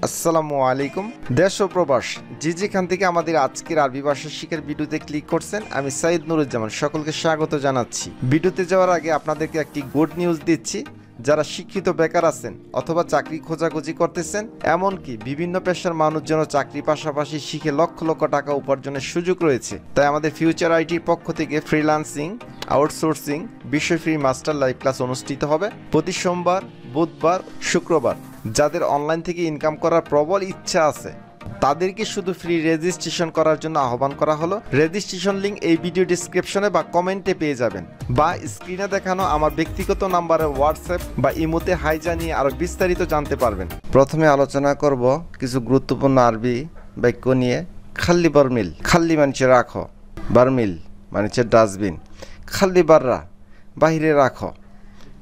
আসসালামু আলাইকুম। দেশ ও প্রবাস যে যেখান থেকে আমাদের আজকের আরবি ভাষা শিখার ভিডিওতে ক্লিক করছেন, আমি সাইদ নুরুজ্জামান সকলকে স্বাগত জানাচ্ছি। ভিডিওতে যাওয়ার আগে আপনাদেরকে একটি গুড নিউজ দিচ্ছি। যারা শিক্ষিত বেকার আছেন অথবা চাকরি খোঁজাখুঁজি করতেছেন, এমনকি বিভিন্ন পেশার মানুষজন চাকরি পাশাপাশি শিখে লক্ষ লক্ষ টাকা উপার্জনের সুযোগ রয়েছে। তাই আমাদের ফিউচার আইটির পক্ষ থেকে ফ্রিল্যান্সিং, আউটসোর্সিং বিষয় ফ্রি মাস্টার লাইভ ক্লাস অনুষ্ঠিত হবে প্রতি সোমবার, বুধবার, শুক্রবার। যাদের অনলাইন থেকে ইনকাম করার প্রবল ইচ্ছা আছে তাদেরকে শুধু ফ্রি রেজিস্ট্রেশন করার জন্য আহ্বান করা হলো। রেজিস্ট্রেশন লিংক এই ভিডিও ডিসক্রিপশনে বা কমেন্টে পেয়ে যাবেন, বা স্ক্রিনে দেখানো আমার ব্যক্তিগত নাম্বারে হোয়াটসঅ্যাপ বা ইমোতে হাই জানিয়ে আরও বিস্তারিত জানতে পারবেন। প্রথমে আলোচনা করব কিছু গুরুত্বপূর্ণ আরবি বাক্য নিয়ে। খাল্লি বারমিল, খাল্লি মানছে রাখো, বারমিল মানছে ডাস্টবিন। খাল্লি বাররা, বাহিরে রাখো।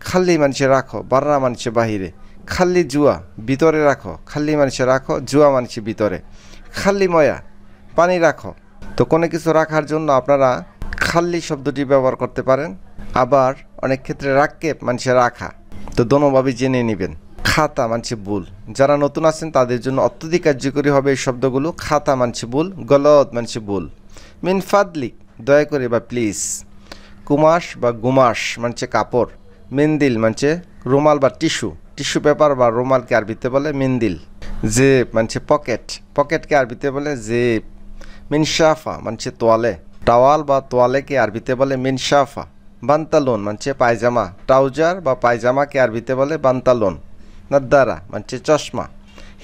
খাল্লি মানছে রাখো, বাররা মানছে বাহিরে। খাল্লি জুয়া, ভিতরে রাখো। খাল্লি মানুষে রাখো, জুয়া মানুষে ভিতরে। খাল্লি ময়া, পানি রাখো। তো কোনো কিছু রাখার জন্য আপনারা খাল্লি শব্দটি ব্যবহার করতে পারেন, আবার অনেক ক্ষেত্রে রাখকে মানুষে রাখা। তো দোনোভাবে জেনে নেবেন। খাতা মানছে ভুল, যারা নতুন আছেন তাদের জন্য অত্যধিক কার্যকরী হবে এই শব্দগুলো। খাতা মানছে ভুল, গলত মানছে ভুল। মিন ফাদলিক, দয়া করে বা প্লিজ। কুমাশ বা গুমাশ মানছে কাপড়। মেন্দিল মানছে রুমাল বা টিস্যু। টিস্যু পেপার বা রুমালকে আরবিতে বলে মেন্দিল। জেব মানছে পকেট, পকেটকে আরবিতে বলে জেব। মিনশাফা মানছে তোয়ালে, টাওয়াল বা তোয়ালেকে আরবিতে বলে মিনশাফা। বান্তালুন মানছে পায়জামা, ট্রাউজার বা পায়জামাকে আরবিতে বলে বান্তালুন। নাদ্দারা মানছে চশমা।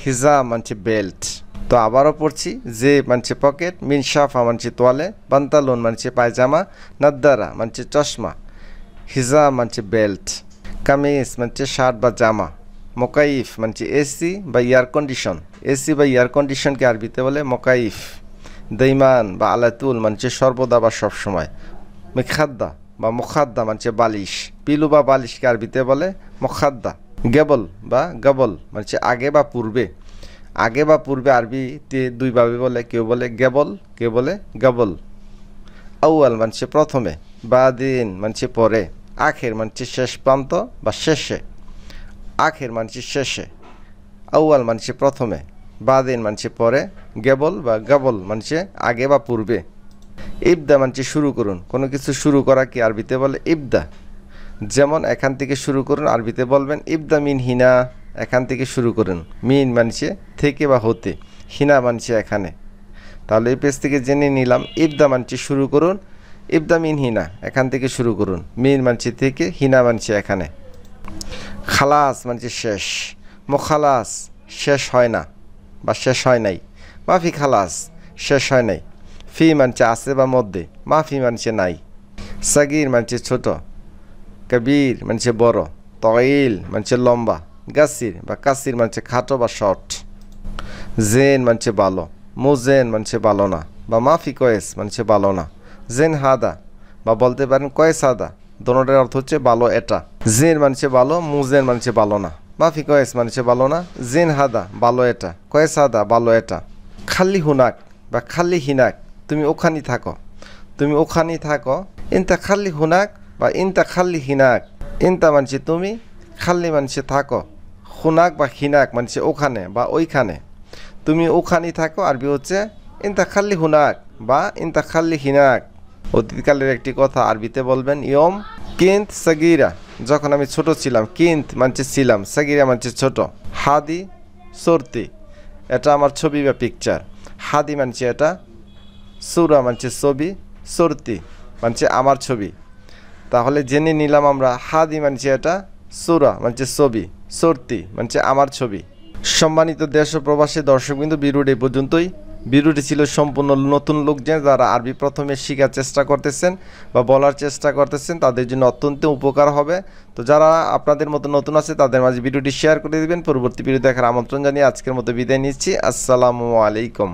হিজা মানছে বেল্ট। তো আবারও পড়ছি, জেব মানছে পকেট, মিনশাফা মানছে তোয়ালে, বান্তালুন মানছে পায়জামা, নাদ্দারা মানছে চশমা, হিজা মানছে বেল্ট। কামিজ মানছে শার্ট বা জামা। মোকাইফ মানছে এসি বা এয়ার কন্ডিশন। এসি বা এয়ার কন্ডিশনকে আরবিতে বলে মোকাইফ। দৈমান বা আলাতুল মানছে সর্বদা বা সবসময়। মিখাদ্দা বা মুখাদ্দা মানছে বালিশ। পিলু বা বালিশকে আরবিতে বলে মুখাদ্দা। গেবল বা গবল মানছে আগে বা পূর্বে। আগে বা পূর্বে আরবিতে দুইভাবে বলে, কেউ বলে গেবল, কেউ বলে গবল। আউয়াল মানছে প্রথমে, বাদিন মানছে পরে। আখের মানছে শেষ প্রান্ত বা শেষে। আখের মানছে শেষে। আউয়াল মানছে প্রথমে, বাদিন মানছে পরে। গেবল বা গবল মানছে আগে বা পূর্বে। ইবদা মানছে শুরু করুন। কোনো কিছু শুরু করা কি আরবিতে বলে ইবদা। যেমন এখান থেকে শুরু করুন, আরবিতে বলবেন ইবদা মিন হিনা, এখান থেকে শুরু করুন। মিন মানছে থেকে বা হতে, হিনা মানছে এখানে। তাহলে এই পেজ থেকে জেনে নিলাম, ইবদা মানছে শুরু করুন, ইবদা মিন হিনা এখান থেকে শুরু করুন। মিন মানছে থেকে, হিনা মানছে এখানে। খালাস মানছে শেষ। মোখালাস শেষ হয় না বা শেষ হয় নাই। মাফি খালাস শেষ হয় নাই। ফি মানছে আছে বা মধ্যে, মাফি মানছে নাই। সাগির মানছে ছোট। কবির মানছে বড়। তইল মানছে লম্বা। গাসির বা কাসির মানছে খাটো বা শর্ট। জেন মানছে ভালো। মুজেন মানছে ভালো না বা মাফি কয়েস মানছে ভালো না। জেন হাদা বা বলতে পারেন কয়েস হাদা, দোনোটার অর্থ হচ্ছে ভালো এটা। জেন মানছে ভালো, মুজেন মানছে ভালো না। মাফি কয়েস মানছে ভালো না। জেন হাদা ভালো এটা, কয়েস হাদা ভালো এটা। খাল্লি হুনাক বা খাল্লি হিনাক, তুমি ওখানে থাকো, তুমি ওখানে থাকো। ইনতা খাল্লি হুনাক বা ইনতা খাল্লি হিনাক। ইনতা মানছে তুমি, খাল্লি মানছে থাকো, হুনাক বা হিনাক মানছে ওখানে বা ওইখানে। তুমি ওখানে থাকো আরবি হচ্ছে ইনতা খাল্লি হুনাক বা ইনতা খাল্লি হিনাক। অতীতকালের একটি কথা আরবিতে বলবেন ইয়ম কিন্ত সাগিরা, যখন আমি ছোট ছিলাম। কিন্ত মানছে ছিলাম, সাগিরা মানছে ছোট। হাদি সরতি, এটা আমার ছবি বা পিকচার। হাদি মানছে এটা। সুরা মানছে ছবি। সরতি মানছে আমার ছবি। তাহলে জেনে নিলাম আমরা, হাদি মানছে এটা, সুরা মানছে ছবি, সরতি মানছে আমার ছবি। সম্মানিত দেশ ও প্রবাসী দর্শকবৃন্দ, ভিডিওটি পর্যন্তই। ভিডিওটি ছিল সম্পূর্ণ নতুন লোকজন যারা আরবি প্রথমে শেখার চেষ্টা করতেছেন বা বলার চেষ্টা করতেছেন, তাদের জন্য অত্যন্ত উপকার হবে। তো যারা আপনাদের মতো নতুন আছে তাদের মাঝে ভিডিওটি শেয়ার করে দেবেন। পরবর্তী ভিডিও দেখার আমন্ত্রণ জানিয়ে আজকের মতো বিদায় নিচ্ছি। আসসালামু আলাইকুম।